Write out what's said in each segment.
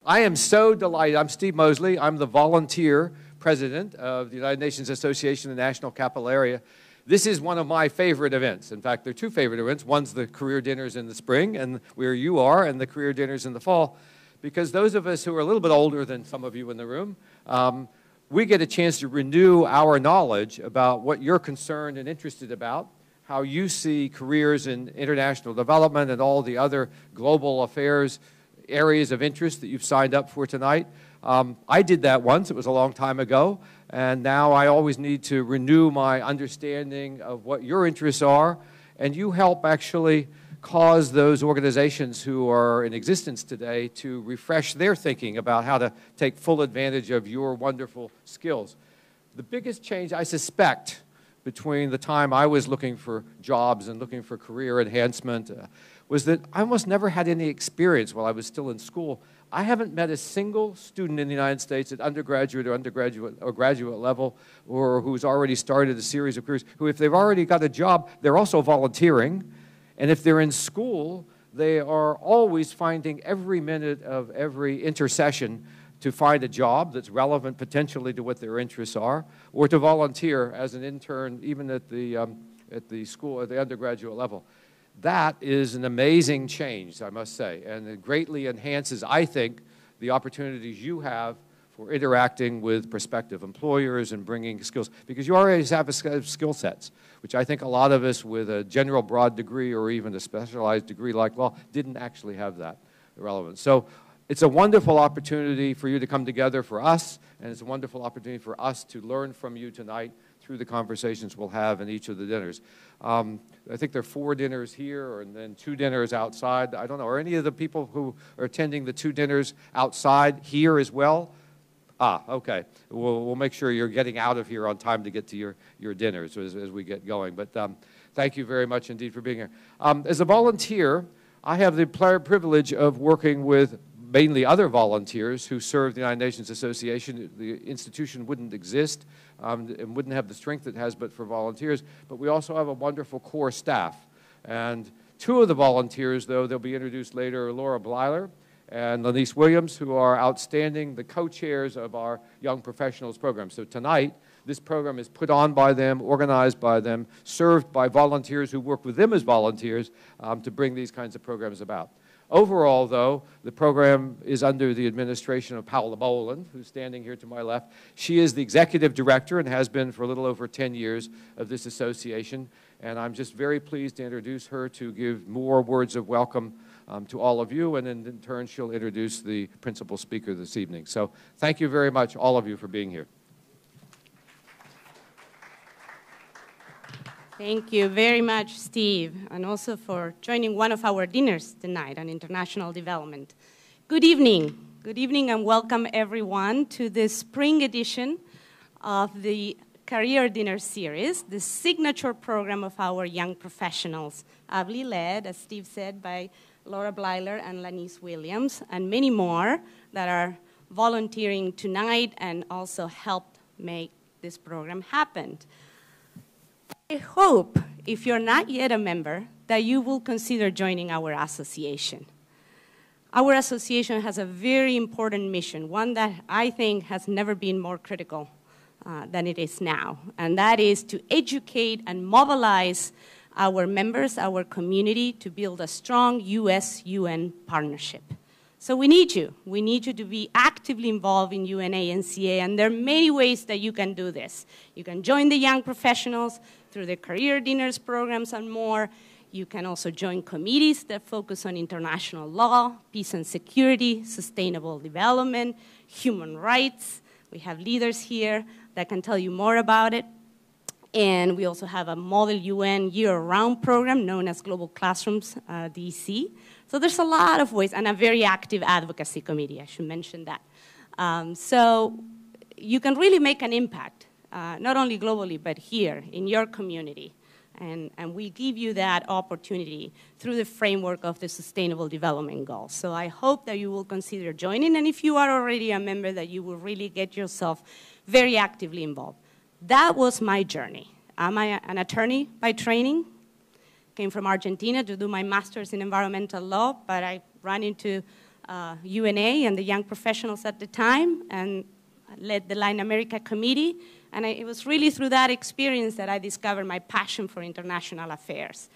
I am so delighted. I'm Steve Mosley. I'm the volunteer president of the United Nations Association of the National Capital Area. This is one of my favorite events. In fact, there are two favorite events. One's the career dinners in the spring, and where you are, and the career dinners in the fall. Because those of us who are a little bit older than some of you in the room, we get a chance to renew our knowledge about what you're concerned and interested about, how you see careers in international development and all the other global affairs areas of interest that you've signed up for tonight. I did that once. It was a long time ago. And now I always need to renew my understanding of what your interests are. And you help actually cause those organizations who are in existence today to refresh their thinking about how to take full advantage of your wonderful skills. The biggest change, I suspect, between the time I was looking for jobs and looking for career enhancement was that I almost never had any experience while I was still in school. I haven't met a single student in the United States at undergraduate or graduate level, or who's already started a series of careers, who if they've already got a job, they're also volunteering. And if they're in school, they are always finding every minute of every intercession to find a job that's relevant potentially to what their interests are, or to volunteer as an intern even at the school, at the undergraduate level. That is an amazing change, I must say, and it greatly enhances, I think, the opportunities you have for interacting with prospective employers and bringing skills, because you already have a skill sets, which I think a lot of us with a general broad degree or even a specialized degree like law didn't actually have that relevance. So it's a wonderful opportunity for you to come together for us, and it's a wonderful opportunity for us to learn from you tonight through the conversations we'll have in each of the dinners. I think there are 4 dinners here and then 2 dinners outside. I don't know, are any of the people who are attending the 2 dinners outside here as well? Ah, okay. We'll make sure you're getting out of here on time to get to your dinners as we get going. But thank you very much indeed for being here. As a volunteer, I have the privilege of working with mainly other volunteers who serve the United Nations Association. The institution wouldn't exist and wouldn't have the strength it has but for volunteers. But we also have a wonderful core staff. And 2 of the volunteers, though, they'll be introduced later, are Laura Blyler and Lanice Williams, who are outstanding, the co-chairs of our Young Professionals program. So tonight, this program is put on by them, organized by them, served by volunteers who work with them as volunteers to bring these kinds of programs about. Overall, though, the program is under the administration of Paula Boland, who's standing here to my left. She is the executive director and has been for a little over 10 years of this association. And I'm just very pleased to introduce her to give more words of welcome to all of you. And then in turn, she'll introduce the principal speaker this evening. So thank you very much, all of you, for being here. Thank you very much, Steve, and also for joining one of our dinners tonight on international development. Good evening. Good evening and welcome everyone to the spring edition of the Career Dinner Series, the signature program of our young professionals, ably led, as Steve said, by Laura Blyler and Lanice Williams, and many more that are volunteering tonight and also helped make this program happen. I hope, if you're not yet a member, that you will consider joining our association. Our association has a very important mission, one that I think has never been more critical than it is now, and that is to educate and mobilize our members, our community, to build a strong US-UN partnership. So we need you. We need you to be actively involved in UNA-NCA, and there are many ways that you can do this. You can join the young professionals through the career dinners programs and more. You can also join committees that focus on international law, peace and security, sustainable development, human rights. We have leaders here that can tell you more about it. And we also have a Model UN year-round program known as Global Classrooms DC. So there's a lot of ways, and a very active advocacy committee, I should mention that. So you can really make an impact, not only globally, but here in your community. And we give you that opportunity through the framework of the Sustainable Development Goals. So I hope that you will consider joining, and if you are already a member, that you will really get yourself very actively involved. That was my journey. I'm an attorney by training. Came from Argentina to do my master's in environmental law, but I ran into UNA and the young professionals at the time, and led the Latin America Committee. And it was really through that experience that I discovered my passion for international affairs.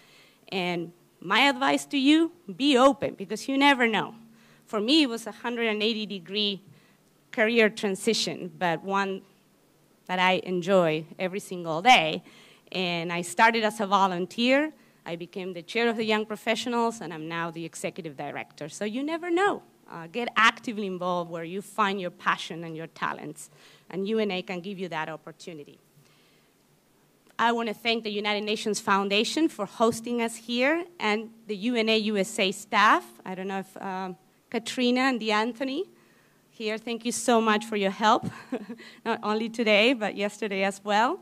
And my advice to you, be open, because you never know. For me, it was a 180-degree career transition, but one that I enjoy every single day. And I started as a volunteer. I became the chair of the young professionals, and I'm now the executive director. So you never know. Get actively involved where you find your passion and your talents, and UNA can give you that opportunity. I want to thank the United Nations Foundation for hosting us here, and the UNA USA staff. I don't know if Katrina and Anthony here, thank you so much for your help, not only today, but yesterday as well.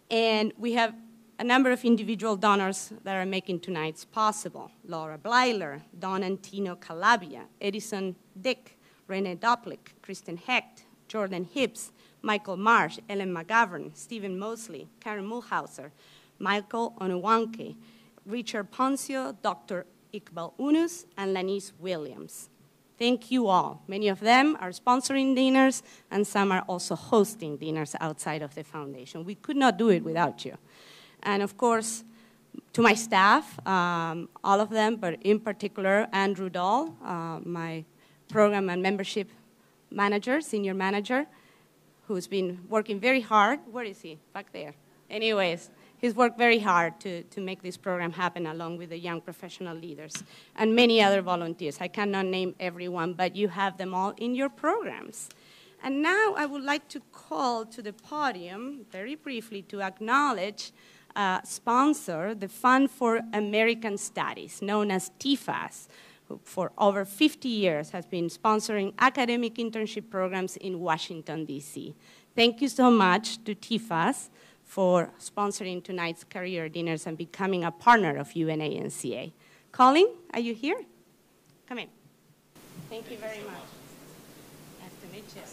And we have a number of individual donors that are making tonight's possible. Laura Bleiler, Don Antino Calabia, Edison Dick, Rene Doplik, Kristen Hecht, Jordan Hibbs, Michael Marsh, Ellen McGovern, Stephen Mosley, Karen Mulhauser, Michael Onuwanke, Richard Poncio, Dr. Iqbal Unus, and Lanice Williams. Thank you all. Many of them are sponsoring dinners, and some are also hosting dinners outside of the foundation. We could not do it without you. And of course, to my staff, all of them, but in particular, Andrew Dahl, my program and membership manager, senior manager, who's been working very hard. Where is he? Back there. Anyways, he's worked very hard to make this program happen along with the young professional leaders and many other volunteers. I cannot name everyone, but you have them all in your programs. And now I would like to call to the podium, very briefly, to acknowledge sponsor, the Fund for American Studies, known as TFAS, who for over 50 years has been sponsoring academic internship programs in Washington, D.C. Thank you so much to TFAS for sponsoring tonight's career dinners and becoming a partner of UNA-NCA. Colin, are you here? Come in. Thank you very much. Nice to meet you.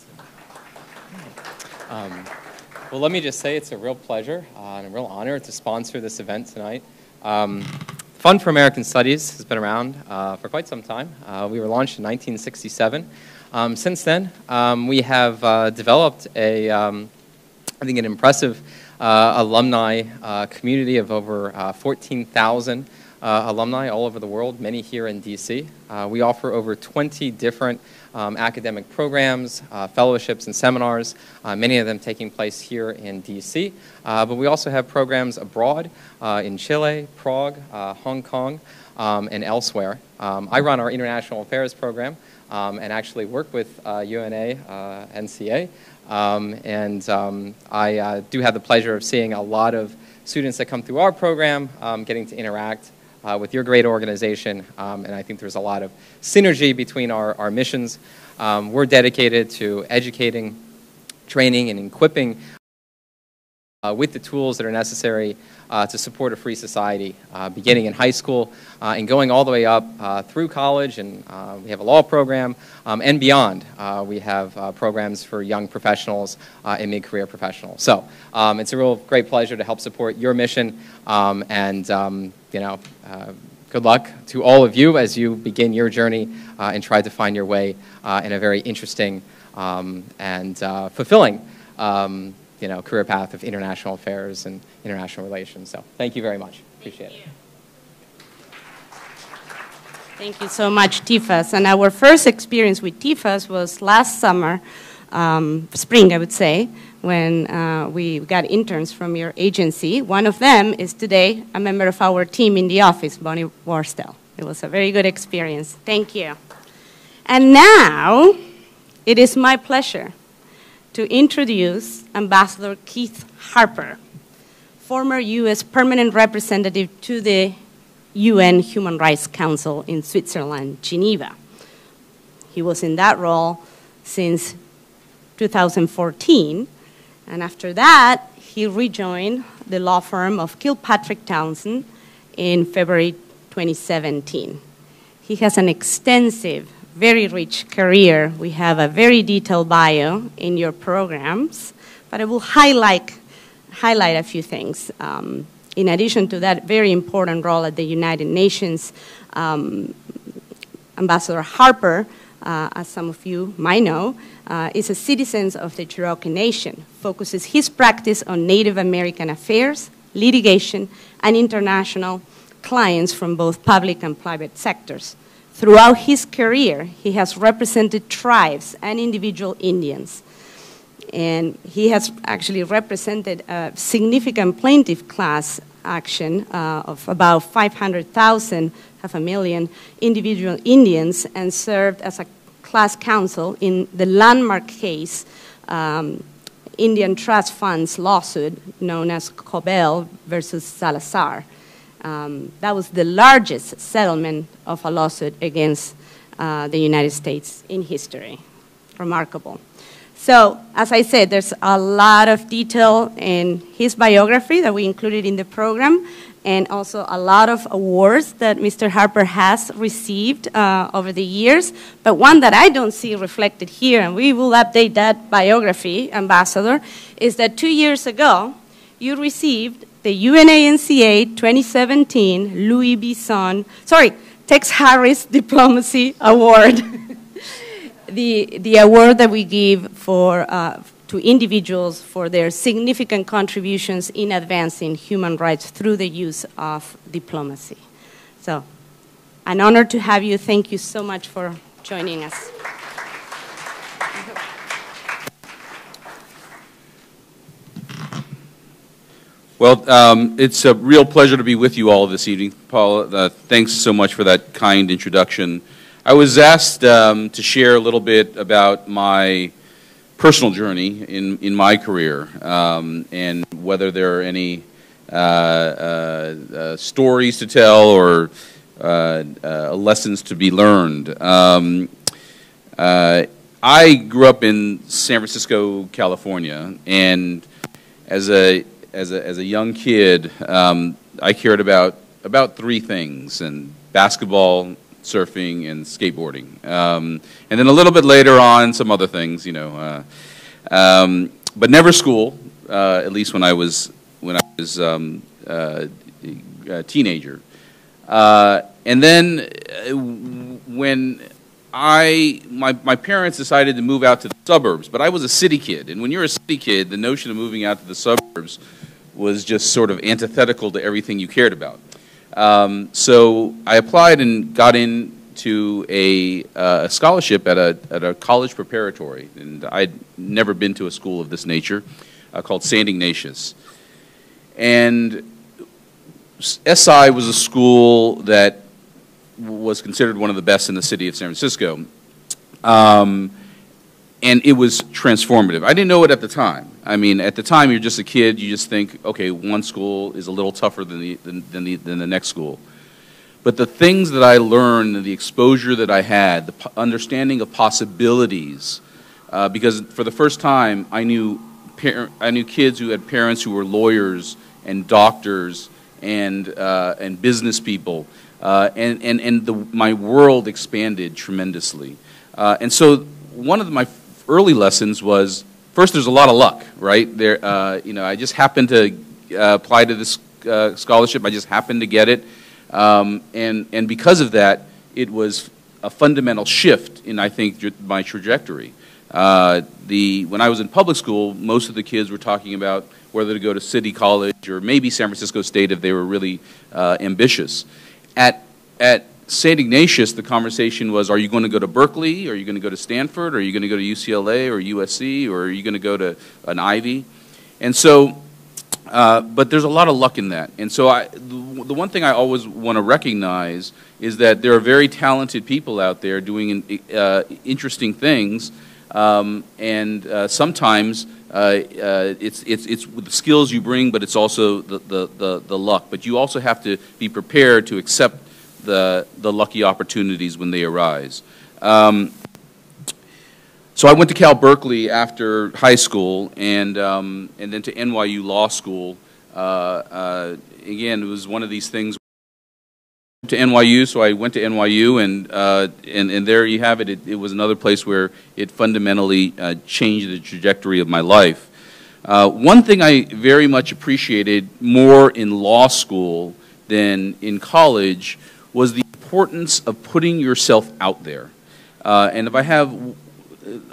Well, let me just say it's a real pleasure and a real honor to sponsor this event tonight. Fund for American Studies has been around for quite some time. We were launched in 1967. Since then, we have developed I think, an impressive alumni community of over 14,000 alumni all over the world, many here in D.C. We offer over 20 different academic programs, fellowships, and seminars, many of them taking place here in D.C. But we also have programs abroad in Chile, Prague, Hong Kong, and elsewhere. I run our International Affairs program and actually work with UNA-NCA. I do have the pleasure of seeing a lot of students that come through our program, getting to interact with your great organization, and I think there's a lot of synergy between our missions. We're dedicated to educating, training, and equipping with the tools that are necessary to support a free society, beginning in high school and going all the way up through college, and we have a law program, and beyond. We have programs for young professionals and mid-career professionals. So it's a real great pleasure to help support your mission, good luck to all of you as you begin your journey and try to find your way in a very interesting and fulfilling career path of international affairs and international relations. So thank you very much. Appreciate it. Thank you so much, TFAS. And our first experience with TFAS was last summer, spring, I would say, when we got interns from your agency. One of them is today a member of our team in the office, Bonnie Worstel. It was a very good experience. Thank you. And now, it is my pleasure to introduce Ambassador Keith Harper, former U.S. Permanent Representative to the UN Human Rights Council in Switzerland, Geneva. He was in that role since 2014, and after that, he rejoined the law firm of Kilpatrick Townsend in February 2017. He has an extensive, very rich career. We have a very detailed bio in your programs, but I will highlight a few things. In addition to that very important role at the United Nations, Ambassador Harper, as some of you might know, is a citizen of the Cherokee Nation, focuses his practice on Native American affairs, litigation, and international clients from both public and private sectors. Throughout his career, he has represented tribes and individual Indians. And he has actually represented a significant plaintiff class action of about 500,000, half a million, individual Indians, and served as a class counsel in the landmark case, Indian Trust Funds lawsuit known as Cobell versus Salazar. That was the largest settlement of a lawsuit against the United States in history. Remarkable. So, as I said, there's a lot of detail in his biography that we included in the program, and also a lot of awards that Mr. Harper has received over the years. But one that I don't see reflected here, and we will update that biography, Ambassador, is that 2 years ago, you received the UNA-NCA 2017 Tex Harris Diplomacy Award. The award that we give for, to individuals for their significant contributions in advancing human rights through the use of diplomacy. So, an honor to have you. Thank you so much for joining us. Well, it's a real pleasure to be with you all this evening. Paula, thanks so much for that kind introduction. I was asked to share a little bit about my personal journey in my career, and whether there are any stories to tell or lessons to be learned. I grew up in San Francisco, California, and as a young kid, I cared about three things: and basketball, surfing, and skateboarding, and then a little bit later on some other things, you know, but never school. At least when I was a teenager, and then when my parents decided to move out to the suburbs, but I was a city kid, and when you're a city kid, the notion of moving out to the suburbs was just sort of antithetical to everything you cared about. So I applied and got into a scholarship at a college preparatory, and I'd never been to a school of this nature, called St. Ignatius. And SI was a school that was considered one of the best in the city of San Francisco. And it was transformative. I didn't know it at the time. I mean, at the time, you're just a kid. You just think, okay, one school is a little tougher than the next school. But the things that I learned, the exposure that I had, the understanding of possibilities, because for the first time, I knew kids who had parents who were lawyers and doctors and business people, and my world expanded tremendously. And so one of my early lessons was, first, there's a lot of luck, right? There, you know, I just happened to apply to this scholarship. I just happened to get it, and because of that, it was a fundamental shift in, I think, my trajectory. When I was in public school, most of the kids were talking about whether to go to City College or maybe San Francisco State if they were really ambitious. At St. Ignatius, the conversation was, are you going to go to Berkeley? Are you going to go to Stanford? Are you going to go to UCLA or USC? Or are you going to go to an Ivy? And so, but there's a lot of luck in that. And so the one thing I always want to recognize is that there are very talented people out there doing interesting things, and sometimes it's with the skills you bring, but it's also the luck. But you also have to be prepared to accept the lucky opportunities when they arise. So I went to Cal Berkeley after high school, and then to NYU Law School. Again, it was one of these things. To NYU, so I went to NYU, and there you have it. It was another place where it fundamentally changed the trajectory of my life. One thing I very much appreciated more in law school than in college was the importance of putting yourself out there. And if I have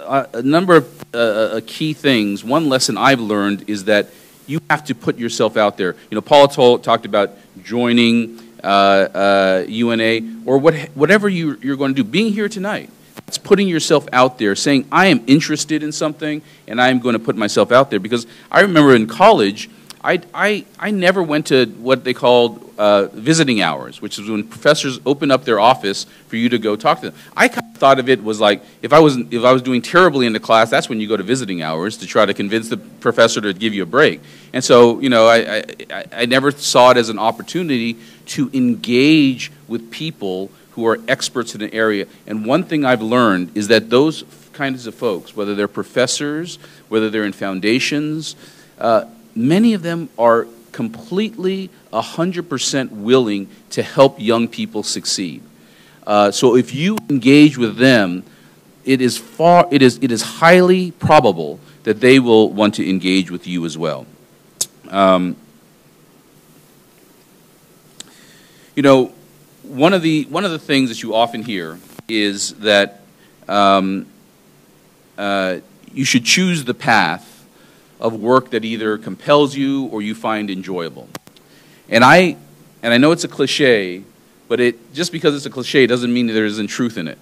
a number of key things, one lesson I've learned is that you have to put yourself out there. You know, Paula talked about joining UNA or whatever you're going to do. Being here tonight, it's putting yourself out there, saying, I am interested in something, and I am going to put myself out there. Because I remember in college, I never went to what they called visiting hours, which is when professors open up their office for you to go talk to them. I kind of thought of it was like, if I was doing terribly in the class, that's when you go to visiting hours to try to convince the professor to give you a break. And so, you know, I never saw it as an opportunity to engage with people who are experts in an area. And one thing I've learned is that those kinds of folks, whether they're professors, whether they're in foundations, many of them are completely 100% willing to help young people succeed. So if you engage with them, it is highly probable that they will want to engage with you as well. You know, one of the things that you often hear is that you should choose the path of work that either compels you or you find enjoyable. And I know it's a cliche, but just because it's a cliche doesn't mean that there isn't truth in it.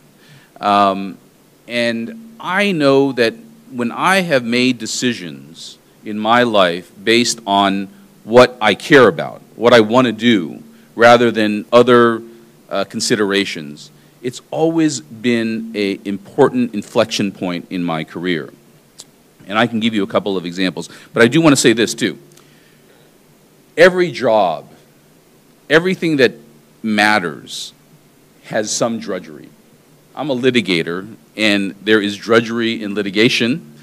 And I know that when I have made decisions in my life based on what I care about, what I want to do, rather than other considerations, it's always been an important inflection point in my career. And I can give you a couple of examples. But I do want to say this, too. Every job, everything that matters has some drudgery. I'm a litigator, and there is drudgery in litigation.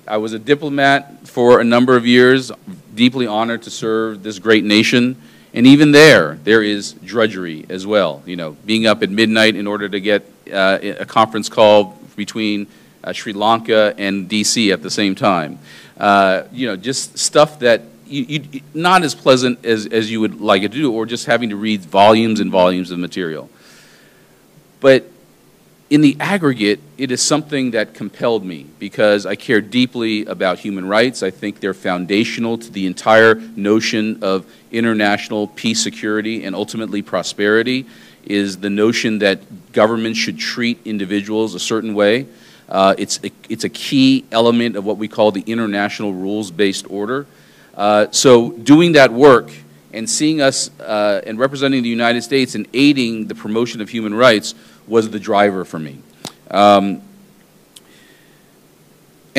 I was a diplomat for a number of years, deeply honored to serve this great nation. And even there is drudgery as well. You know, being up at midnight in order to get a conference call between Sri Lanka and DC at the same time. You know, just stuff that not as pleasant as you would like it to do, or just having to read volumes and volumes of material. But in the aggregate, it is something that compelled me because I care deeply about human rights. I think they're foundational to the entire notion of international peace, security, and ultimately prosperity, is the notion that governments should treat individuals a certain way. It's a key element of what we call the international rules-based order. So doing that work and seeing us and representing the United States and aiding the promotion of human rights was the driver for me. And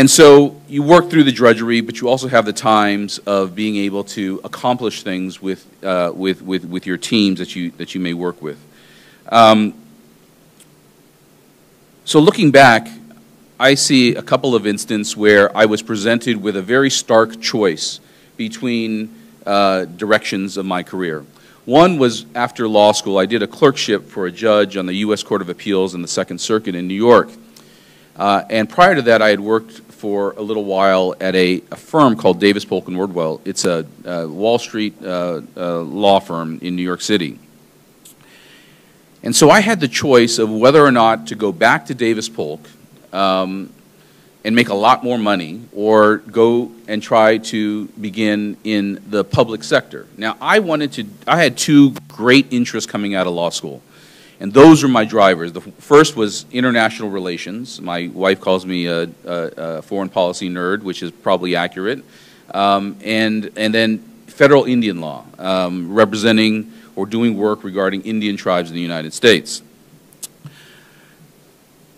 so you work through the drudgery, but you also have the times of being able to accomplish things with your teams that you may work with. So looking back, I see a couple of instances where I was presented with a very stark choice between directions of my career. One was after law school. I did a clerkship for a judge on the U.S. Court of Appeals in the Second Circuit in New York. And prior to that, I had worked for a little while at a firm called Davis Polk & Wardwell. It's a Wall Street law firm in New York City. And so I had the choice of whether or not to go back to Davis Polk and make a lot more money, or go and try to begin in the public sector. Now, I had two great interests coming out of law school, and those were my drivers. The first was international relations. My wife calls me a foreign policy nerd, which is probably accurate, and then federal Indian law, representing or doing work regarding Indian tribes in the United States.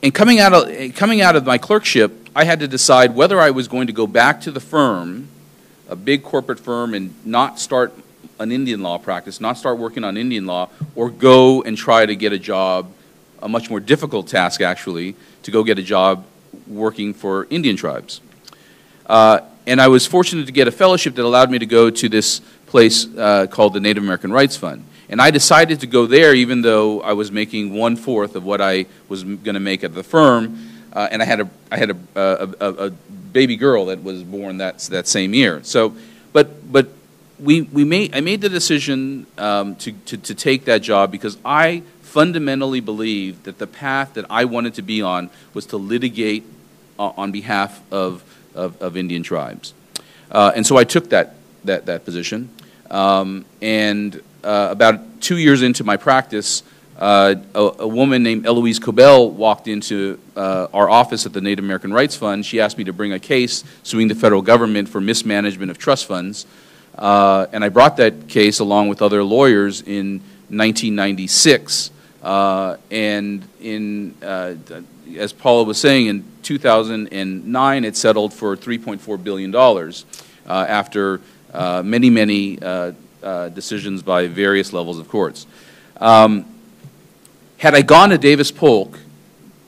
And coming out of my clerkship, I had to decide whether I was going to go back to the firm, a big corporate firm, and not start an Indian law practice, not start working on Indian law, or go and try to get a job, a much more difficult task actually, to go get a job working for Indian tribes. And I was fortunate to get a fellowship that allowed me to go to this place called the Native American Rights Fund. And I decided to go there even though I was making 1/4 of what I was going to make at the firm, and I had a baby girl that was born that same year. So, but I made the decision to take that job because I fundamentally believed that the path that I wanted to be on was to litigate on behalf of Indian tribes. And so I took that position. About 2 years into my practice, a woman named Eloise Cobell walked into our office at the Native American Rights Fund. She asked me to bring a case suing the federal government for mismanagement of trust funds. And I brought that case along with other lawyers in 1996. As Paula was saying, in 2009 it settled for $3.4 billion after many decisions by various levels of courts. Had I gone to Davis Polk,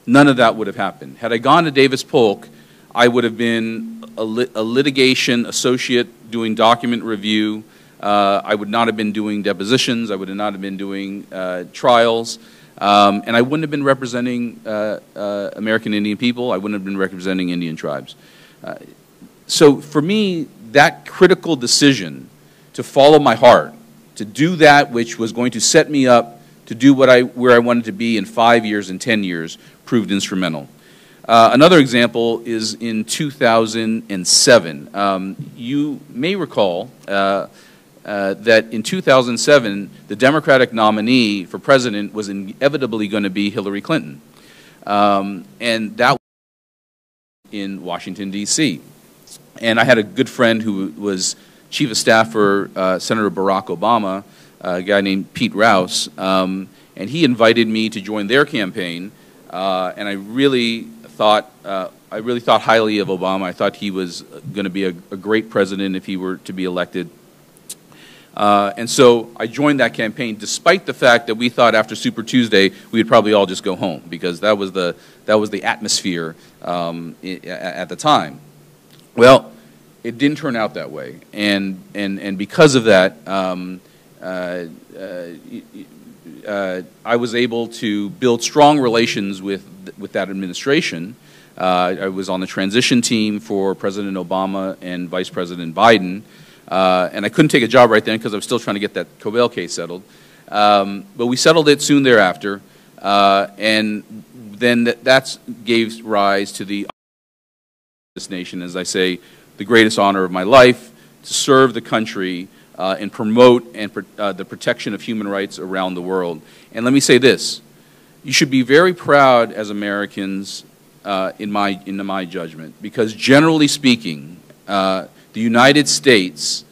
none of that would have happened. Had I gone to Davis Polk, I would have been a litigation associate doing document review. I would not have been doing depositions. I would not have been doing trials. And I wouldn't have been representing American Indian people. I wouldn't have been representing Indian tribes. So for me, that critical decision to follow my heart, to do that which was going to set me up to do where I wanted to be in 5 years and 10 years, proved instrumental. Another example is in 2007. You may recall that in 2007, the Democratic nominee for president was inevitably going to be Hillary Clinton. And that was in Washington, D.C. And I had a good friend who was chief of staff for Senator Barack Obama, a guy named Pete Rouse, and he invited me to join their campaign. And I really thought highly of Obama. I thought he was going to be a great president if he were to be elected. And so I joined that campaign, despite the fact that we thought after Super Tuesday we would probably all just go home, because that was the atmosphere at the time. Well, it didn't turn out that way, and because of that, I was able to build strong relations with that administration. I was on the transition team for President Obama and Vice President Biden. And I couldn't take a job right then because I was still trying to get that Cobell case settled. But we settled it soon thereafter, and then that gave rise to this nation, as I say, the greatest honor of my life, to serve the country and promote the protection of human rights around the world. And let me say this: you should be very proud as Americans, in my judgment, because generally speaking, the United States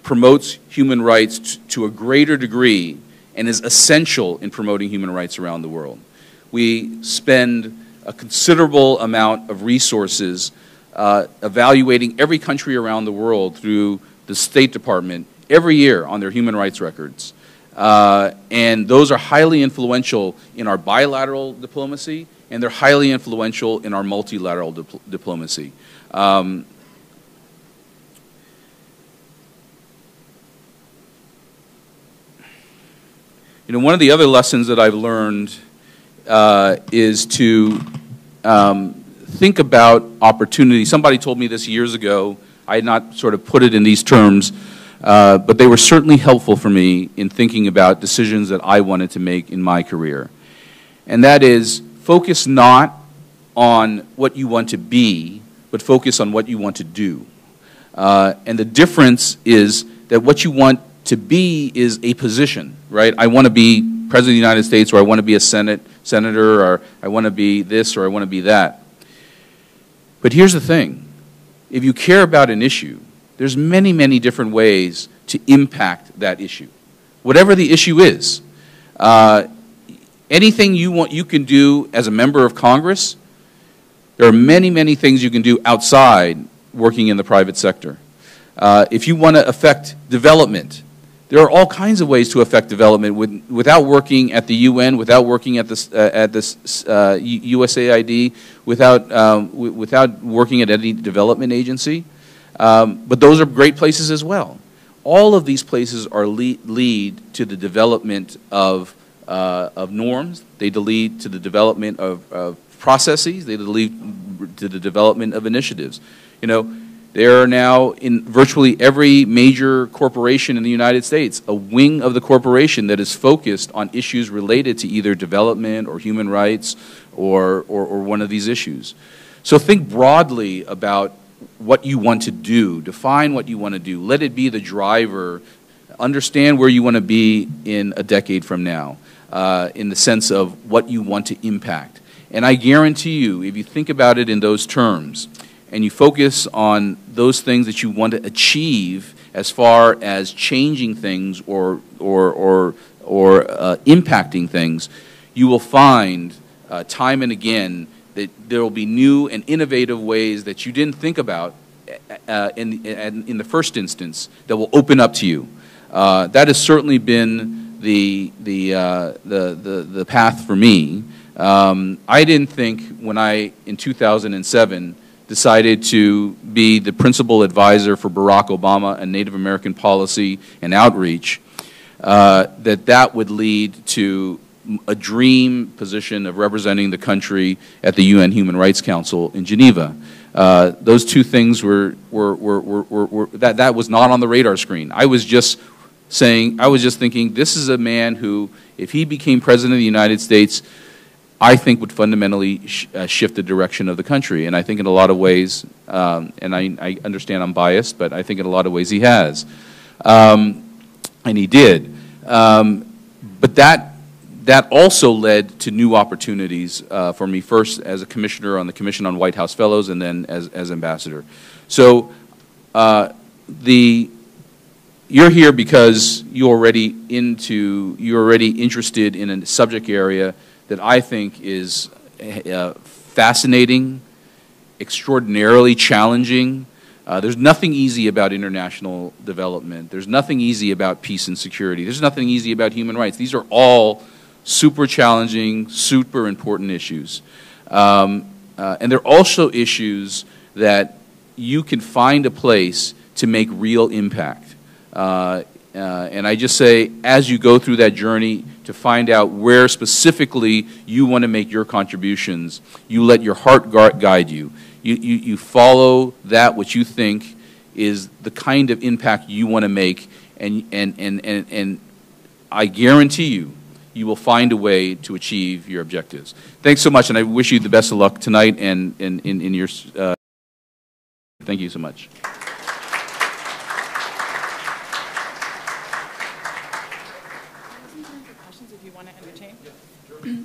promotes human rights to a greater degree and is essential in promoting human rights around the world. We spend a considerable amount of resources evaluating every country around the world through the State Department every year on their human rights records. And those are highly influential in our bilateral diplomacy, and they're highly influential in our multilateral diplomacy. You know, one of the other lessons that I've learned is to think about opportunity. Somebody told me this years ago. I had not sort of put it in these terms, but they were certainly helpful for me in thinking about decisions that I wanted to make in my career. And that is, focus not on what you want to be, but focus on what you want to do. And the difference is that what you want to be is a position, right? I want to be President of the United States, or I want to be a senator, or I want to be this, or I want to be that. But here's the thing. If you care about an issue, there's many, many different ways to impact that issue. Whatever the issue is. Anything you can do as a member of Congress, there are many, many things you can do outside working in the private sector. If you want to affect development, there are all kinds of ways to affect development without working at the UN, without working at this USAID, without working at any development agency. But those are great places as well. All of these places are lead to the development of norms. They lead to the development of processes. They lead to the development of initiatives. You know, There are now, in virtually every major corporation in the United States, a wing of the corporation that is focused on issues related to either development or human rights or one of these issues. So think broadly about what you want to do, define what you want to do, let it be the driver, understand where you want to be in a decade from now, in the sense of what you want to impact. And I guarantee you, if you think about it in those terms, and you focus on those things that you want to achieve as far as changing things or impacting things, you will find time and again that there will be new and innovative ways that you didn't think about in the first instance that will open up to you. That has certainly been the path for me. I didn't think when I, in 2007, decided to be the principal advisor for Barack Obama and Native American policy and outreach, that would lead to a dream position of representing the country at the UN Human Rights Council in Geneva. Those two things that was not on the radar screen. I was just thinking, this is a man who, if he became president of the United States, I think would fundamentally shift the direction of the country. And I think in a lot of ways, and I understand I'm biased, but I think in a lot of ways he has. And he did. But that also led to new opportunities for me, first as a commissioner on the Commission on White House Fellows and then as ambassador. So you're here because you're already interested in a subject area that I think is fascinating, extraordinarily challenging. There's nothing easy about international development. There's nothing easy about peace and security. There's nothing easy about human rights. These are all super challenging, super important issues. And they're also issues that you can find a place to make real impact. And I just say, as you go through that journey to find out where specifically you want to make your contributions, you let your heart guide you. You follow that which you think is the kind of impact you want to make, and I guarantee you, you will find a way to achieve your objectives. Thanks so much, and I wish you the best of luck tonight and in your. Thank you so much.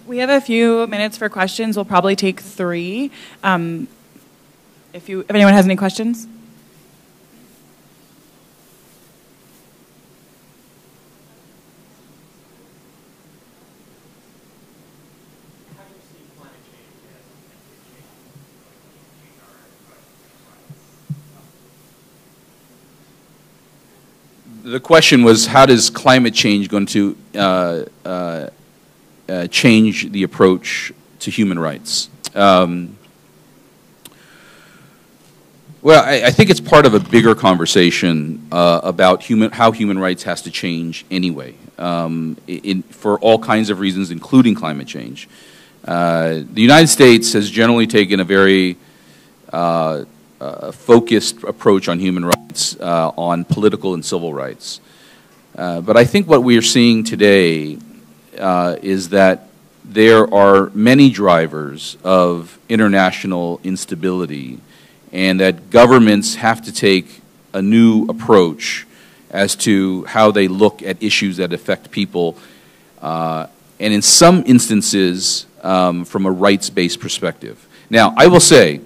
We have a few minutes for questions. We'll probably take 3. If anyone has any questions. The question was, how does climate change going to change the approach to human rights? Well, I think it's part of a bigger conversation about how human rights has to change anyway, for all kinds of reasons, including climate change. The United States has generally taken a very focused approach on human rights, on political and civil rights. But I think what we are seeing today is that there are many drivers of international instability, and that governments have to take a new approach as to how they look at issues that affect people, and in some instances from a rights-based perspective. Now, I will say,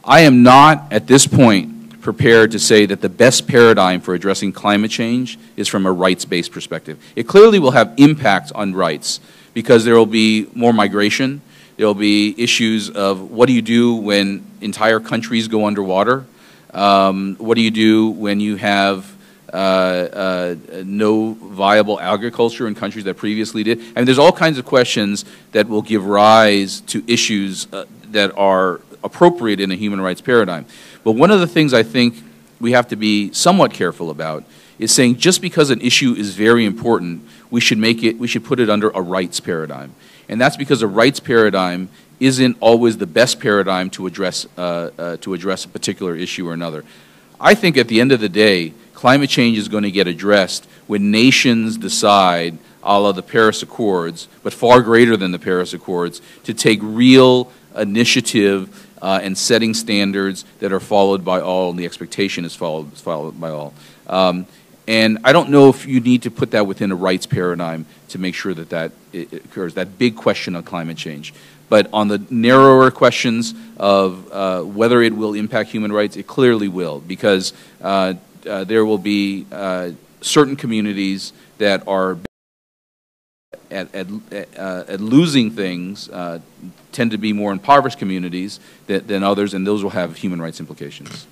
I am not at this point prepared to say that the best paradigm for addressing climate change is from a rights-based perspective. It clearly will have impact on rights because there will be more migration. There will be issues of what do you do when entire countries go underwater? What do you do when you have no viable agriculture in countries that previously did? I mean, there's all kinds of questions that will give rise to issues that are appropriate in a human rights paradigm. But one of the things I think we have to be somewhat careful about is saying just because an issue is very important, we should put it under a rights paradigm. And that's because a rights paradigm isn't always the best paradigm to address a particular issue or another. I think at the end of the day, climate change is going to get addressed when nations decide, a la the Paris Accords, but far greater than the Paris Accords, to take real initiative and setting standards that are followed by all, and the expectation is followed by all. And I don't know if you need to put that within a rights paradigm to make sure that that occurs, that big question on climate change. But on the narrower questions of whether it will impact human rights, it clearly will, because there will be certain communities that are at losing things, tend to be more impoverished communities than others, and those will have human rights implications.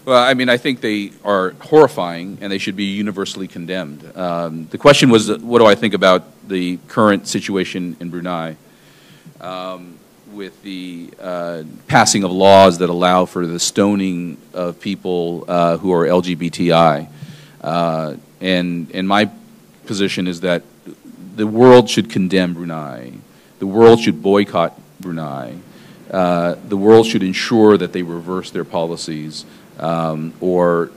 Well, I mean, I think they are horrifying, and they should be universally condemned. The question was, what do I think about the current situation in Brunei with the passing of laws that allow for the stoning of people who are LGBTI? And my position is that the world should condemn Brunei. The world should boycott Brunei. The world should ensure that they reverse their policies. Or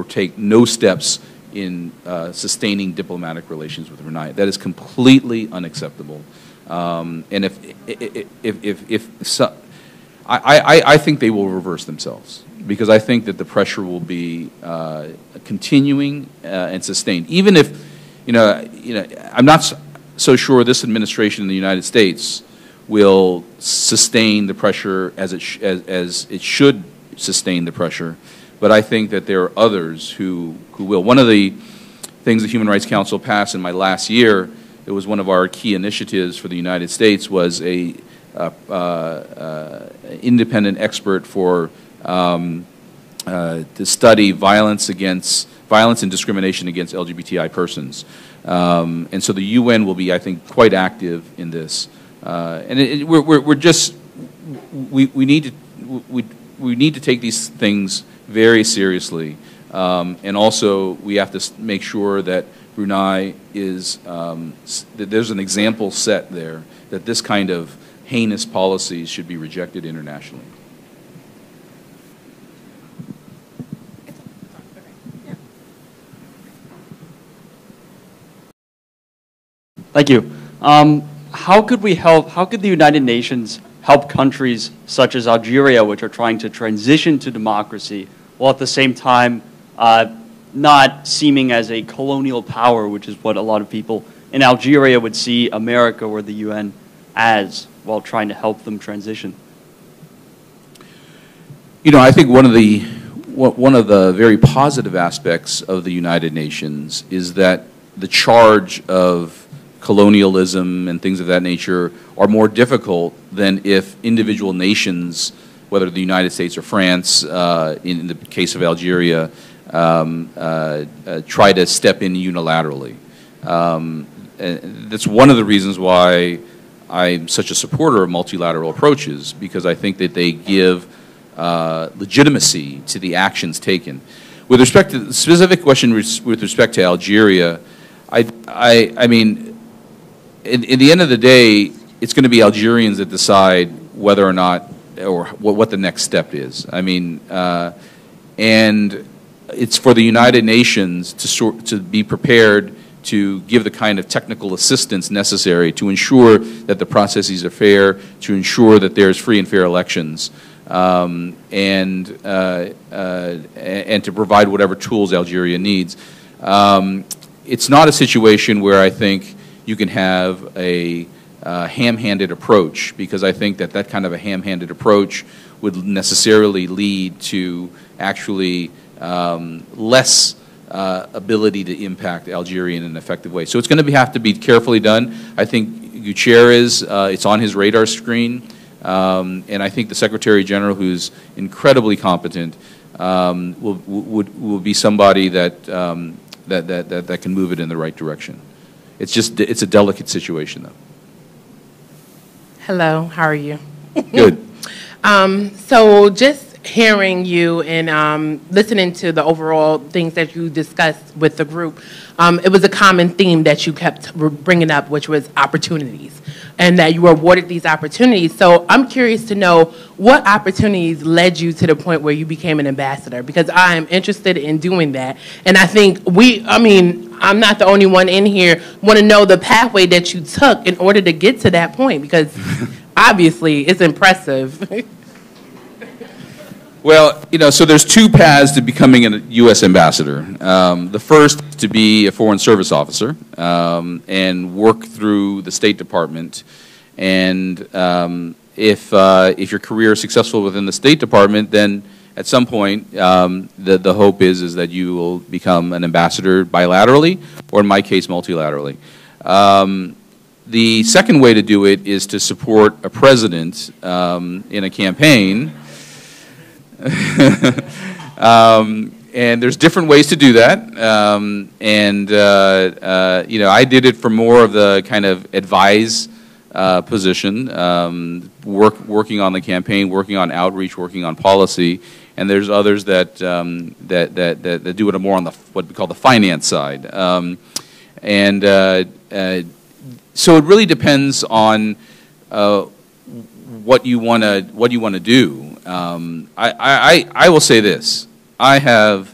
take no steps in sustaining diplomatic relations with Brunei. That is completely unacceptable. And I think they will reverse themselves, because I think that the pressure will be continuing and sustained. Even if, I'm not so sure this administration in the United States will sustain the pressure as it should sustain the pressure, but I think that there are others who will. One of the things the Human Rights Council passed in my last year, it was one of our key initiatives for the United States, was a independent expert for to study violence and discrimination against LGBTI persons, and so the UN will be, I think, quite active in this, and we need to take these things very seriously, and also we have to make sure that Brunei is that there's an example set there, that this kind of heinous policies should be rejected internationally. Thank you. How could the United Nations help countries such as Algeria, which are trying to transition to democracy, while at the same time not seeming as a colonial power, which is what a lot of people in Algeria would see America or the UN as, while trying to help them transition? I think one of the very positive aspects of the United Nations is that the charge of colonialism and things of that nature are more difficult than if individual nations, whether the United States or France, in the case of Algeria, try to step in unilaterally. That's one of the reasons why I'm such a supporter of multilateral approaches, because I think that they give legitimacy to the actions taken. With respect to the specific question with respect to Algeria, I mean, in the end of the day, it's going to be Algerians that decide whether or not, or what the next step is. I mean, and it's for the United Nations to be prepared to give the kind of technical assistance necessary to ensure that the processes are fair, to ensure that there's free and fair elections, and to provide whatever tools Algeria needs. It's not a situation where I think you can have a ham-handed approach, because I think that kind of a ham-handed approach would necessarily lead to actually less ability to impact Algeria in an effective way. So it's going to have to be carefully done. I think Gutierrez, it's on his radar screen, and I think the Secretary General, who's incredibly competent, will be somebody that can move it in the right direction. It's a delicate situation, though. Hello, how are you? Good. So just hearing you and listening to the overall things that you discussed with the group, it was a common theme that you kept bringing up, which was opportunities, and that you were awarded these opportunities. So I'm curious to know what opportunities led you to the point where you became an ambassador, because I am interested in doing that. And I think I'm not the only one in here, want to know the pathway that you took in order to get to that point, because obviously it's impressive. Well, so there's two paths to becoming a U.S. ambassador. The first is to be a Foreign Service officer and work through the State Department. And if your career is successful within the State Department, then at some point the hope is that you will become an ambassador bilaterally, or in my case, multilaterally. The second way to do it is to support a president in a campaign. And there's different ways to do that, I did it for more of the kind of advise position, working on the campaign, working on outreach, working on policy, and there's others that that do it more on the what we call the finance side, so it really depends on what you want to do. I will say this: I had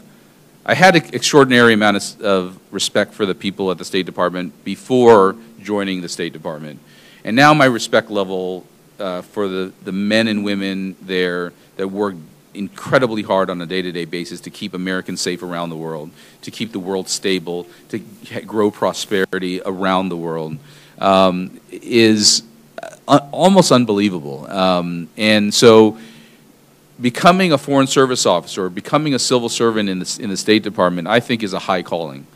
an extraordinary amount of respect for the people at the State Department before joining the State Department, and now my respect level for the men and women there that work incredibly hard on a day-to-day basis to keep Americans safe around the world, to keep the world stable, to grow prosperity around the world, is almost unbelievable. And so becoming a Foreign Service officer or becoming a civil servant in the State Department, I think, is a high calling.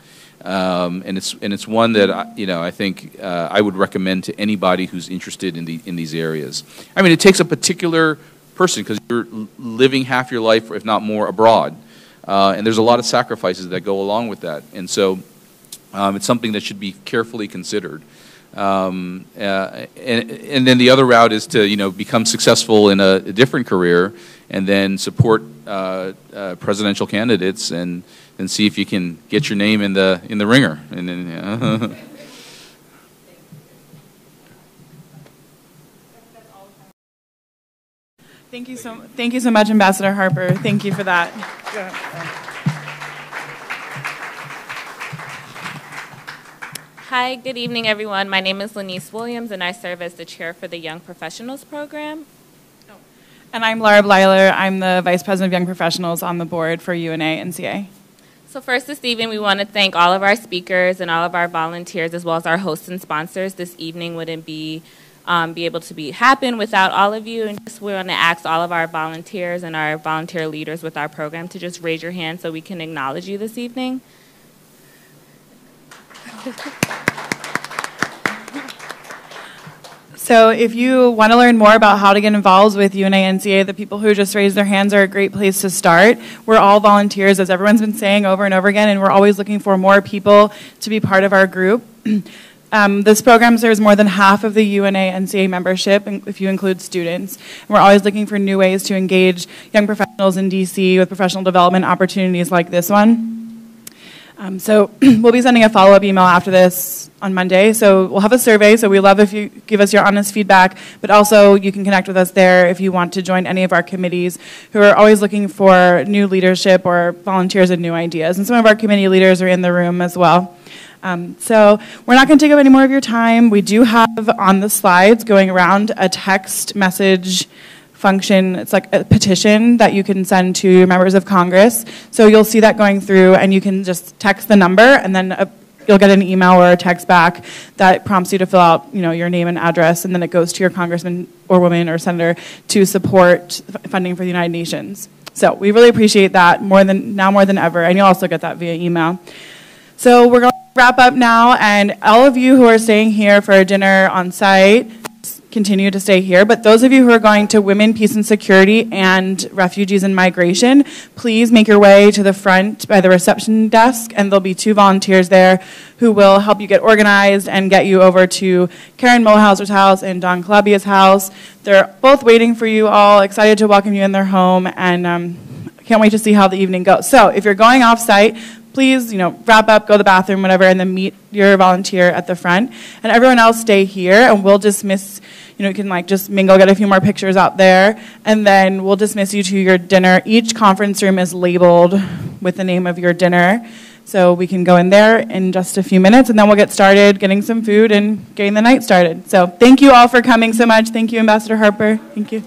And it's one that I think I would recommend to anybody who's interested in these areas. I mean, it takes a particular person, because you're living half your life, if not more, abroad, and there's a lot of sacrifices that go along with that. And so it's something that should be carefully considered. And then the other route is to become successful in a different career, and then support presidential candidates, and see if you can get your name in the ringer. And then, Thank you so much, Ambassador Harper. Thank you for that. Hi, good evening, everyone. My name is Lanice Williams, and I serve as the chair for the Young Professionals Program. And I'm Laura Bleiler. I'm the Vice President of Young Professionals on the board for UNA-NCA. So first this evening, we want to thank all of our speakers and all of our volunteers, as well as our hosts and sponsors. This evening wouldn't be able to happen without all of you. And we want to ask all of our volunteers and our volunteer leaders with our program to just raise your hand so we can acknowledge you this evening. So if you want to learn more about how to get involved with UNA-NCA, the people who just raised their hands are a great place to start. We're all volunteers, as everyone's been saying over and over again, and we're always looking for more people to be part of our group. This program serves more than half of the UNA-NCA membership, if you include students. And we're always looking for new ways to engage young professionals in DC with professional development opportunities like this one. So we'll be sending a follow-up email after this on Monday. So we'll have a survey, so we love if you give us your honest feedback, but also you can connect with us there if you want to join any of our committees who are always looking for new leadership or volunteers and new ideas. And some of our committee leaders are in the room as well. So we're not going to take up any more of your time. We do have on the slides going around a text message function. It's like a petition that you can send to members of Congress. So you'll see that going through, and you can just text the number, and then you'll get an email or a text back that prompts you to fill out, your name and address, and then it goes to your congressman or woman or senator to support funding for the United Nations. So we really appreciate that more than ever, and you'll also get that via email. So we're going to wrap up now, and all of you who are staying here for dinner on site, continue to stay here. But those of you who are going to Women, Peace and Security and Refugees and Migration, please make your way to the front by the reception desk, and there'll be 2 volunteers there who will help you get organized and get you over to Karen Mulhauser's house and Don Calabia's house. They're both waiting for you all, excited to welcome you in their home, and can't wait to see how the evening goes. So if you're going off-site, please, wrap up, go to the bathroom, whatever, and then meet your volunteer at the front. And everyone else stay here, and we'll dismiss, you can just mingle, get a few more pictures out there, and then we'll dismiss you to your dinner. Each conference room is labeled with the name of your dinner, so we can go in there in just a few minutes, and then we'll get started getting some food and getting the night started. So thank you all for coming so much. Thank you, Ambassador Harper. Thank you.